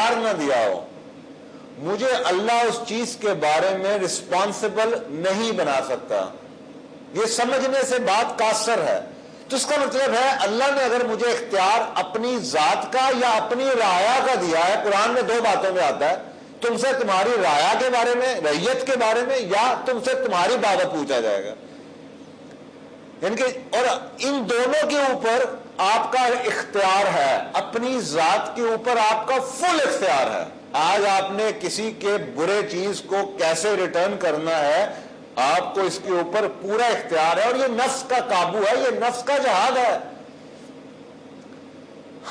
اختیار نہ دیا ہو، مجھے اللہ اس چیز کے بارے میں رسپانسبل نہیں بنا سکتا، یہ سمجھنے سے بات قاصر ہے۔ تو اس کا مطلب ہے اللہ نے اگر مجھے اختیار اپنی ذات کا یا اپنی رعایا کا دیا ہے، قرآن میں 2 باتوں میں آتا ہے، تم سے تمہاری رعایا کے بارے میں، رعیت کے بارے میں، یا تم سے تمہاری بابت پوچھا جائے گا، یعنی کہ اور ان دونوں کے اوپر آپ کا اختیار ہے، اپنی ذات کے اوپر آپ کا فل اختیار ہے۔ آج آپ نے کسی کے برے چیز کو کیسے ریٹرن کرنا ہے، آپ کو اس کے اوپر پورا اختیار ہے، اور یہ نفس کا قابو ہے، یہ نفس کا جہاد ہے۔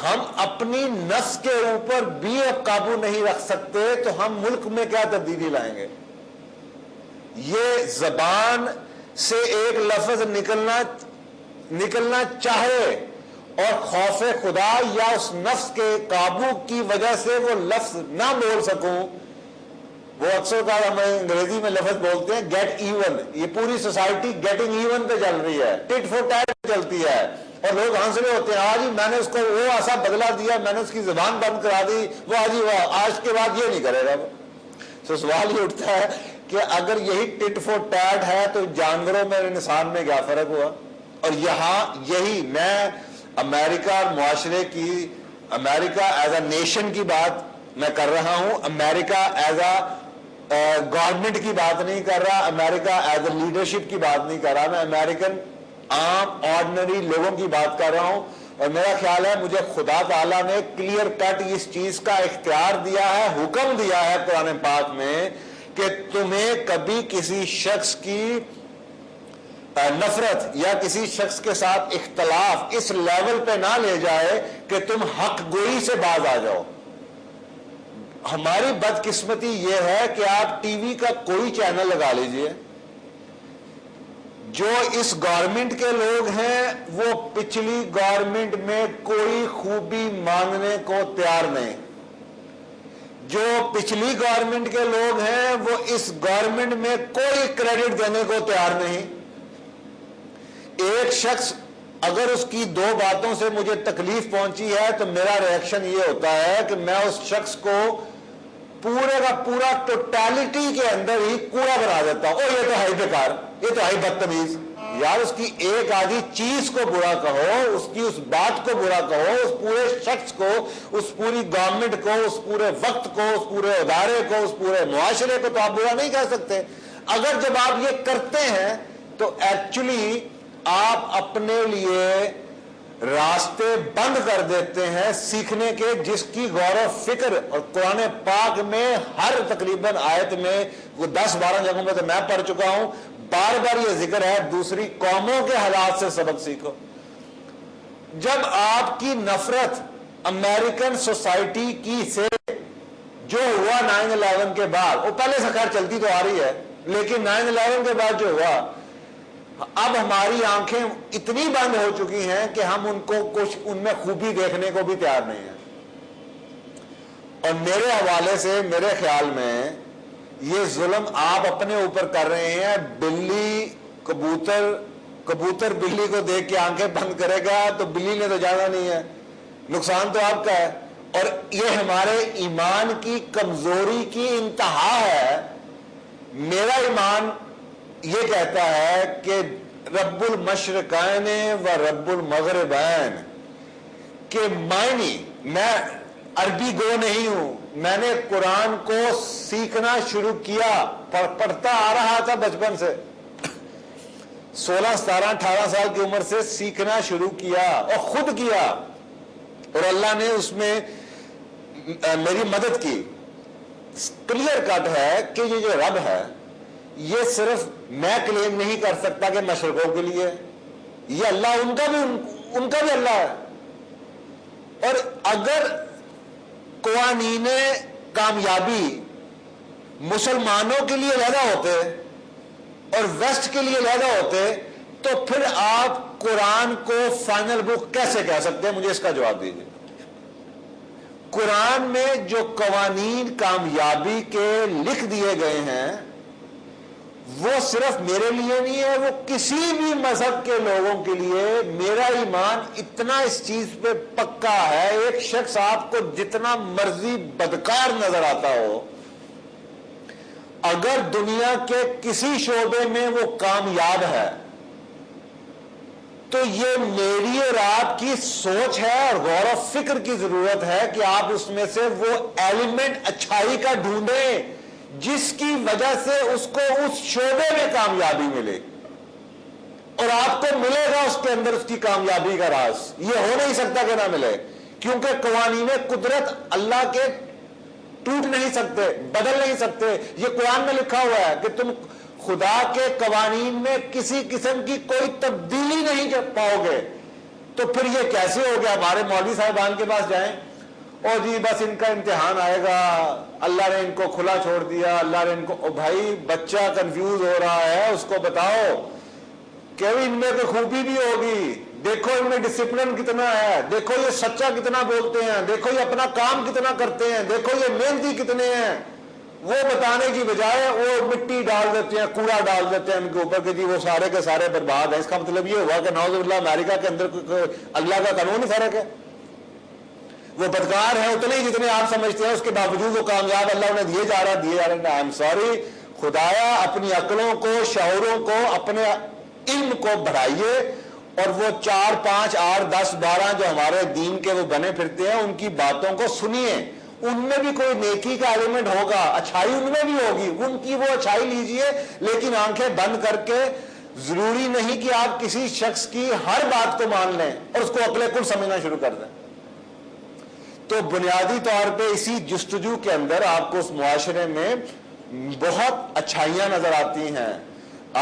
ہم اپنی نفس کے اوپر بھی اب قابو نہیں رکھ سکتے تو ہم ملک میں کیا تبدیلی لائیں گے؟ یہ زبان سے ایک لفظ نکلنا چاہے اور خوف خدا یا اس نفس کے قابو کی وجہ سے وہ لفظ نہ بول سکوں، وہ اکثر کا ہم انگریزی میں لفظ بولتے ہیں گیٹ ایون، یہ پوری سوسائٹی گیٹنگ ایون پہ چل رہی ہے، ٹٹ فور ٹیٹ چلتی ہے، اور لوگ ہنس رہے ہوتے ہیں، آج ہی میں نے اس کو وہ ایسا بدلا دیا، میں نے اس کی زبان بند کرا دی، وہ آج ہی آج کے بعد یہ نہیں کرے گا۔ تو سوال یہ اٹھتا ہے کہ اگر یہی ٹٹ فور ٹیٹ ہے تو جانوروں میں انسان میں کیا فرق ہوا؟ اور یہاں یہی میں امریکہ معاشرے کی، امریکہ ایز اے نیشن کی بات میں کر رہا ہوں، امریکہ ایز اے گورنمنٹ کی بات نہیں کر رہا، امریکہ ایز اے لیڈرشپ کی بات نہیں کر رہا، میں امریکن عام آرڈنری لوگوں کی بات کر رہا ہوں۔ اور میرا خیال ہے مجھے خدا تعالیٰ نے کلیئر کٹ اس چیز کا اختیار دیا ہے، حکم دیا ہے قرآن پاک میں کہ تمہیں کبھی کسی شخص کی نفرت یا کسی شخص کے ساتھ اختلاف اس لیول پہ نہ لے جائے کہ تم حق گوئی سے باز آ جاؤ۔ ہماری بدقسمتی یہ ہے کہ آپ ٹی وی کا کوئی چینل لگا لیجئے، جو اس گورنمنٹ کے لوگ ہیں وہ پچھلی گورنمنٹ میں کوئی خوبی ماننے کو تیار نہیں، جو پچھلی گورنمنٹ کے لوگ ہیں وہ اس گورنمنٹ میں کوئی کریڈٹ دینے کو تیار نہیں۔ ایک شخص اگر اس کی 2 باتوں سے مجھے تکلیف پہنچی ہے تو میرا ریئیکشن یہ ہوتا ہے کہ میں اس شخص کو پورے کا پورا ٹوٹیلٹی کے اندر ہی کوڑا بنا دیتا ہوں، یہ تو ہے ہی بیکار، یہ تو ہے ہی بدتمیز۔ یار اس کی ایک آدھی چیز کو برا کہو، اس کی اس بات کو برا کہو، اس پورے شخص کو، اس پوری گورنمنٹ کو، اس پورے وقت کو، اس پورے ادارے کو، اس پورے معاشرے کو تو آپ برا نہیں کہہ سکتے۔ اگر جب آپ یہ کرتے ہیں تو ایکچولی آپ اپنے لیے راستے بند کر دیتے ہیں سیکھنے کے، جس کی غور و فکر اور قرآن پاک میں ہر تقریباً آیت میں وہ 10-12 جگہوں میں تو میں پڑھ چکا ہوں، بار بار یہ ذکر ہے دوسری قوموں کے حالات سے سبق سیکھو۔ جب آپ کی نفرت امریکن سوسائٹی کی سے جو ہوا 9/11 کے بعد، وہ پہلے سے خیر چلتی تو آ رہی ہے، لیکن 9/11 کے بعد جو ہوا، اب ہماری آنکھیں اتنی بند ہو چکی ہیں کہ ہم ان کو کچھ ان میں خوبی دیکھنے کو بھی تیار نہیں ہیں۔ اور میرے حوالے سے میرے خیال میں یہ ظلم آپ اپنے اوپر کر رہے ہیں۔ بلی کبوتر بلی کو دیکھ کے آنکھیں بند کرے گا تو بلی نے تو جانا نہیں ہے، نقصان تو آپ کا ہے۔ اور یہ ہمارے ایمان کی کمزوری کی انتہا ہے۔ میرا ایمان یہ کہتا ہے کہ رب المشرقین و رب المغربین کے معنی، میں عربی گو نہیں ہوں، میں نے قرآن کو سیکھنا شروع کیا، پڑھتا آ رہا تھا بچپن سے، 16 17 18 سال کی عمر سے سیکھنا شروع کیا اور خود کیا، اور اللہ نے اس میں میری مدد کی۔ کلیئر کٹ ہے کہ یہ جو رب ہے یہ صرف میں کلیم نہیں کر سکتا کہ مشرقوں کے لیے، یہ اللہ ان کا بھی اللہ ہے۔ اور اگر قوانین کامیابی مسلمانوں کے لیے علیحدہ ہوتے اور ویسٹ کے لیے علیحدہ ہوتے تو پھر آپ قرآن کو فائنل بک کیسے کہہ سکتے ہیں؟ مجھے اس کا جواب دیجیے۔ قرآن میں جو قوانین کامیابی کے لکھ دیے گئے ہیں وہ صرف میرے لیے نہیں ہے، وہ کسی بھی مذہب کے لوگوں کے لیے۔ میرا ایمان اتنا اس چیز پہ پکا ہے، ایک شخص آپ کو جتنا مرضی بدکار نظر آتا ہو، اگر دنیا کے کسی شعبے میں وہ کامیاب ہے تو یہ میری اور آپ کی سوچ ہے اور غور و فکر کی ضرورت ہے کہ آپ اس میں سے وہ ایلیمنٹ اچھائی کا ڈھونڈیں جس کی وجہ سے اس کو اس شعبے میں کامیابی ملے، اور آپ کو ملے گا اس کے اندر اس کی کامیابی کا راز۔ یہ ہو نہیں سکتا کہ نہ ملے، کیونکہ قوانین قدرت اللہ کے ٹوٹ نہیں سکتے، بدل نہیں سکتے۔ یہ قرآن میں لکھا ہوا ہے کہ تم خدا کے قوانین میں کسی قسم کی کوئی تبدیلی نہیں پاؤ گے۔ تو پھر یہ کیسے ہو گیا؟ ہمارے مولوی صاحبان کے پاس جائیں، اور جی بس ان کا امتحان آئے گا، اللہ نے ان کو کھلا چھوڑ دیا، اللہ نے ان کو، او بھائی بچہ کنفیوز ہو رہا ہے، اس کو بتاؤ کہ ان میں کوئی خوبی بھی ہوگی، دیکھو ان میں ڈسپلن کتنا ہے، دیکھو یہ سچا کتنا بولتے ہیں، دیکھو یہ اپنا کام کتنا کرتے ہیں، دیکھو یہ محنتی کتنے ہیں۔ وہ بتانے کی بجائے وہ مٹی ڈال دیتے ہیں، کوڑا ڈال دیتے ہیں ان کے اوپر کہ جی وہ سارے کے سارے برباد ہیں۔ اس کا مطلب یہ ہوا کہ نعوذ باللہ امریکہ کے اندر اللہ کا قانون ہی فرق ہے۔ وہ بدکار ہیں اتنے ہی جتنے آپ سمجھتے ہیں، اس کے باوجود وہ کامیاب اللہ انہیں دیے جا رہا ہے۔ آئی ایم سوری، خدایا اپنی عقلوں کو، شعوروں کو، اپنے علم کو بڑھائیے، اور وہ 4 5 8 10 12 جو ہمارے دین کے وہ بنے پھرتے ہیں ان کی باتوں کو سنیے، ان میں بھی کوئی نیکی کا ایلیمنٹ ہوگا، اچھائی ان میں بھی ہوگی، ان کی وہ اچھائی لیجئے، لیکن آنکھیں بند کر کے۔ ضروری نہیں کہ آپ کسی شخص کی ہر بات کو مان لیں اور اس کو عقل کل سمجھنا شروع کر دیں۔ تو بنیادی طور پہ اسی جستجو کے اندر آپ کو اس معاشرے میں بہت اچھائیاں نظر آتی ہیں۔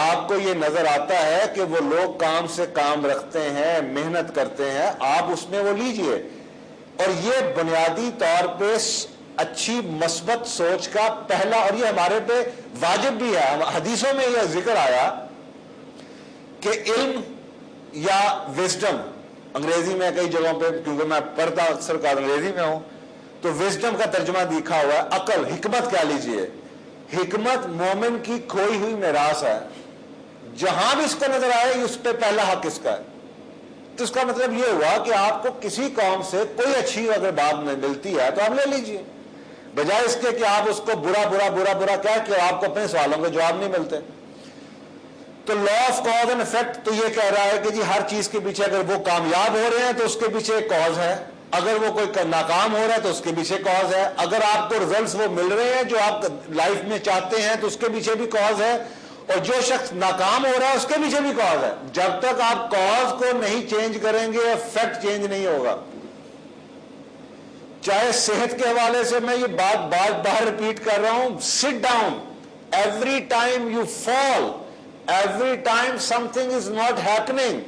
آپ کو یہ نظر آتا ہے کہ وہ لوگ کام سے کام رکھتے ہیں، محنت کرتے ہیں، آپ اس میں وہ لیجئے۔ اور یہ بنیادی طور پہ اچھی مثبت سوچ کا پہلا، اور یہ ہمارے پہ واجب بھی ہے۔ حدیثوں میں یہ ذکر آیا کہ علم یا وزڈم، انگریزی میں کئی جگہوں پہ، کیونکہ میں پڑھتا اکثر کا انگریزی میں ہوں، تو وزڈم کا ترجمہ دیکھا ہوا ہے عقل، حکمت کہہ لیجئے۔ حکمت مومن کی کھوئی ہوئی میراث ہے، جہاں بھی اس کو نظر آئے اس پہ پہلا حق اس کا ہے۔ تو اس کا مطلب یہ ہوا کہ آپ کو کسی قوم سے کوئی اچھی اگر بات ملتی ہے تو آپ لے لیجئے، بجائے اس کے کہ آپ اس کو برا برا برا برا کہہ کے آپ کو اپنے سوالوں کے جواب نہیں ملتے۔ تو law of cause and effect تو یہ کہہ رہا ہے کہ جی ہر چیز کے پیچھے اگر وہ کامیاب ہو رہے ہیں تو اس کے پیچھے ایک کاز ہے، اگر وہ کوئی ناکام ہو رہا ہے تو اس کے پیچھے کاز ہے، اگر آپ کو ریزلٹس وہ مل رہے ہیں جو آپ لائف میں چاہتے ہیں تو اس کے پیچھے بھی کاز ہے، اور جو شخص ناکام ہو رہا ہے اس کے پیچھے بھی کاز ہے۔ جب تک آپ کاز کو نہیں چینج کریں گے افیکٹ چینج نہیں ہوگا۔ چاہے صحت کے حوالے سے میں یہ بات بار بار ریپیٹ کر رہا ہوں، sit down every time you fall, every time some thing is not happening.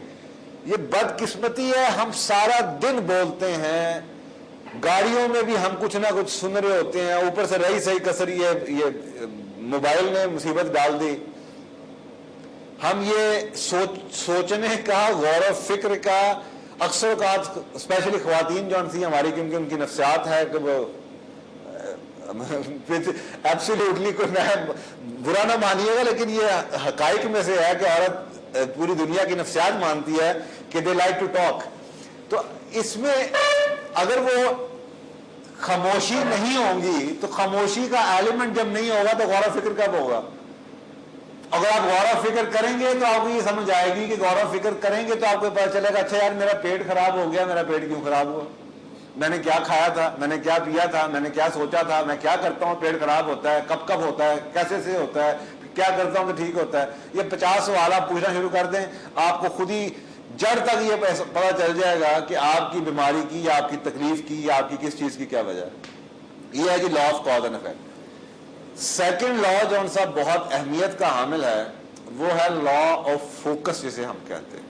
یہ بدقسمتی ہے، ہم سارا دن بولتے ہیں، گاڑیوں میں بھی ہم کچھ نہ کچھ سن رہے ہوتے ہیں، اوپر سے رہی صحیح کسر یہ موبائل نے مصیبت ڈال دی۔ ہم یہ سوچنے کا، غور و فکر کا، اکثر اوقات اسپیشلی خواتین جو تھی ہماری، کیونکہ ان کی نفسیات ہے کہ وہ ایبسلیوٹلی کوئی میں برا نہ مانیے گا، لیکن یہ حقائق میں سے ہے کہ عورت پوری دنیا کی نفسیات مانتی ہے کہ دے لائک ٹو ٹاک۔ تو اس میں اگر وہ خاموشی نہیں ہوں گی تو خاموشی کا ایلیمنٹ جب نہیں ہوگا تو غور و فکر کب ہوگا؟ اگر آپ غور و فکر کریں گے تو آپ کو یہ سمجھ آئے گی کہ غور و فکر کریں گے تو آپ کو پتہ چلے گا اچھا یار میرا پیٹ خراب ہو گیا، میرا پیٹ کیوں خراب ہوا، میں نے کیا کھایا تھا، میں نے کیا پیا تھا، میں نے کیا سوچا تھا، میں کیا کرتا ہوں پیٹ خراب ہوتا ہے، کب کب ہوتا ہے، کیسے سے ہوتا ہے، کیا کرتا ہوں تو ٹھیک ہوتا ہے۔ یہ 50 سوال آپ پوچھنا شروع کر دیں، آپ کو خود ہی جڑ تک یہ پتہ چل جائے گا کہ آپ کی بیماری کی یا آپ کی تکلیف کی یا آپ کی کس چیز کی کیا وجہ ہے۔ یہ ہے جی law of cause and effect. Second law جو سا بہت اہمیت کا حامل ہے وہ ہے لا آف فوکس، جسے ہم کہتے ہیں۔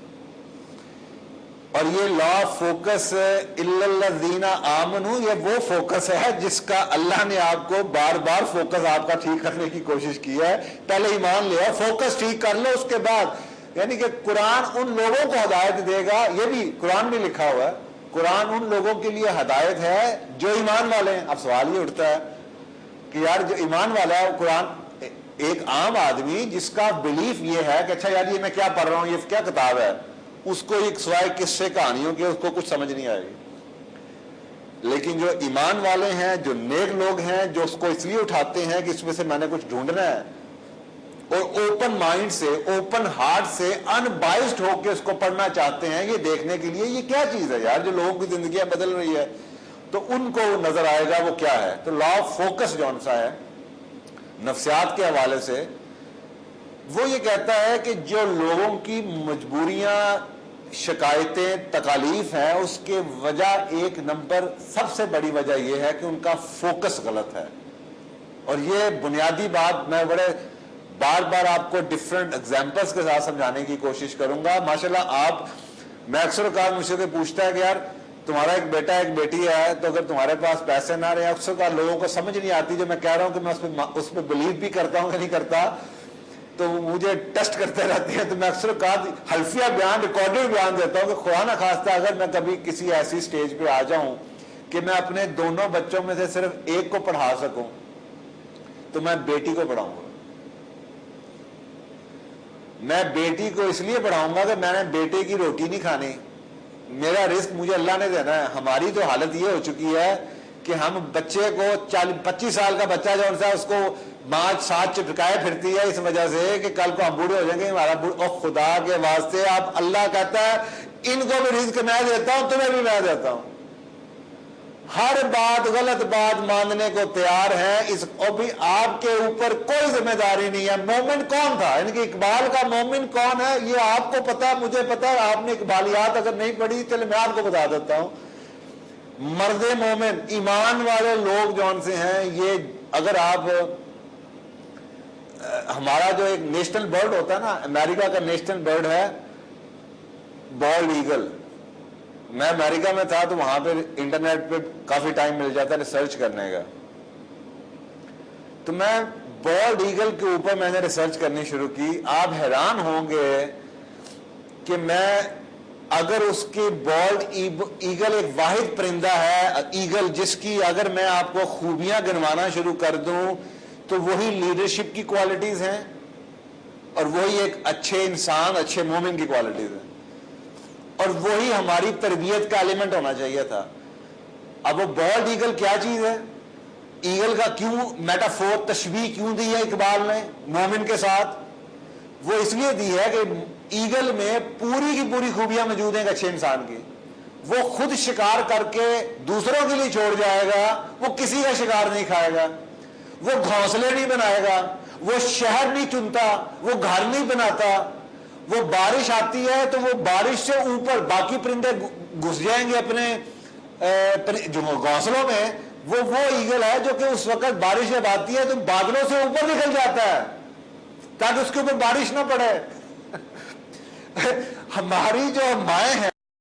اور یہ لا آف فوکس الا الذین آمنوا، یہ وہ فوکس ہے جس کا اللہ نے آپ کو بار بار فوکس آپ کا ٹھیک کرنے کی کوشش کی ہے۔ پہلے ایمان لیا، فوکس ٹھیک کر لو، اس کے بعد یعنی کہ قرآن ان لوگوں کو ہدایت دے گا، یہ بھی قرآن میں لکھا ہوا ہے، قرآن ان لوگوں کے لیے ہدایت ہے جو ایمان والے ہیں۔ اب سوال یہ اٹھتا ہے کہ یار جو ایمان والا ہے قرآن ایک عام آدمی جس کا بلیف یہ ہے کہ اچھا یار یہ میں کیا پڑھ رہا ہوں، یہ کیا کتاب ہے، اس کو ایک سوائے قصے کہانیوں کے اس کو کچھ سمجھ نہیں آئے گی۔ لیکن جو ایمان والے ہیں، جو نیک لوگ ہیں، جو اس کو اس لیے اٹھاتے ہیں کہ اس میں سے میں نے کچھ ڈھونڈنا ہے، اور اوپن مائنڈ سے، اوپن ہارٹ سے، ان بائسڈ ہو کے اس کو پڑھنا چاہتے ہیں، یہ دیکھنے کے لیے یہ کیا چیز ہے یار جو لوگوں کی زندگیاں بدل رہی ہے، تو ان کو نظر آئے گا وہ کیا ہے۔ تو لا آف فوکس جون سا ہے نفسیات کے حوالے سے، وہ یہ کہتا ہے کہ جو لوگوں کی مجبوریاں، شکایتیں، تکالیف ہیں، اس کے وجہ ایک نمبر سب سے بڑی وجہ یہ ہے کہ ان کا فوکس غلط ہے۔ اور یہ بنیادی بات میں بڑے بار بار آپ کو ڈفرنٹ ایگزامپلس کے ساتھ سمجھانے کی کوشش کروں گا۔ ماشاءاللہ میں اکثر اوقات مجھ سے پوچھتا ہے کہ یار تمہارا ایک بیٹا ایک بیٹی ہے، تو اگر تمہارے پاس پیسے نہ رہے، اکثر اوقات لوگوں کو سمجھ نہیں آتی جو میں کہہ رہا ہوں کہ میں اس پہ بلیو بھی کرتا ہوں کہ نہیں کرتا، تو مجھے ٹیسٹ کرتے رہتے ہیں، تو میں اکثر اوقات حلفیہ بیان، ریکارڈڈ بیان دیتا ہوں کہ خدا نہ خواستہ اگر میں کبھی کسی ایسی سٹیج پہ آ جاؤں کہ میں اپنے دونوں بچوں میں سے صرف ایک کو پڑھا سکوں تو میں بیٹی کو پڑھاؤں گا۔ میں بیٹی کو اس لیے پڑھاؤں گا کہ میں نے بیٹے کی روٹی نہیں کھانی، میرا رزق مجھے اللہ نے دینا ہے۔ ہماری تو حالت یہ ہو چکی ہے کہ ہم بچے کو 25 سال کا بچہ جو ہے اس کو ماں ساتھ چپکائے پھرتی ہے اس وجہ سے کہ کل کو ہم بوڑھے ہو جائیں گے، ہمارا خدا کے واسطے آپ، اللہ کہتا ہے ان کو بھی رزق میں دیتا ہوں، تمہیں بھی میں دیتا ہوں۔ ہر بات، غلط بات ماننے کو تیار ہے، اور بھی آپ کے اوپر کوئی ذمہ داری نہیں ہے۔ مومن کون تھا، یعنی کہ اقبال کا مومن کون ہے یہ آپ کو پتا، مجھے پتا، آپ نے اقبالیات اگر نہیں پڑھی چلے میں آپ کو بتا دیتا ہوں۔ مرد مومن، ایمان والے لوگ جون سے ہیں، یہ اگر آپ ہمارا جو ایک نیشنل برڈ ہوتا ہے نا، امریکہ کا نیشنل برڈ ہے بالڈ ایگل۔ میں امریکہ میں تھا تو وہاں پہ انٹرنیٹ پہ کافی ٹائم مل جاتا ہے ریسرچ کرنے کا، تو میں بالڈ ایگل کے اوپر میں نے ریسرچ کرنی شروع کی۔ آپ حیران ہوں گے کہ میں اگر اس کی بالڈ ایگل ایک واحد پرندہ ہے، ایگل جس کی اگر میں آپ کو خوبیاں گنوانا شروع کر دوں تو وہی لیڈرشپ کی کوالٹیز ہیں اور وہی ایک اچھے انسان، اچھے مومن کی کوالٹیز ہیں، اور وہی ہماری تربیت کا ایلیمنٹ ہونا چاہیے تھا۔ اب وہ بالڈ ایگل کیا چیز ہے، ایگل کا کیوں میٹافور، تشبیہ کیوں دی ہے اقبال نے مومن کے ساتھ؟ وہ اس لیے دی ہے کہ ایگل میں پوری کی پوری خوبیاں موجود ہیں ایک اچھے انسان کی۔ وہ خود شکار کر کے دوسروں کے لیے چھوڑ جائے گا، وہ کسی کا شکار نہیں کھائے گا، وہ گھونسلے نہیں بنائے گا، وہ شہر نہیں چنتا، وہ گھر نہیں بناتا، وہ بارش آتی ہے تو وہ بارش سے اوپر باقی پرندے گھس جائیں گے اپنے جو گھونسلوں میں، وہ ایگل ہے جو کہ اس وقت بارش جب آتی ہے تو بادلوں سے اوپر نکل جاتا ہے تاکہ اس کے اوپر بارش نہ پڑے۔ ہماری جو مائیں ہیں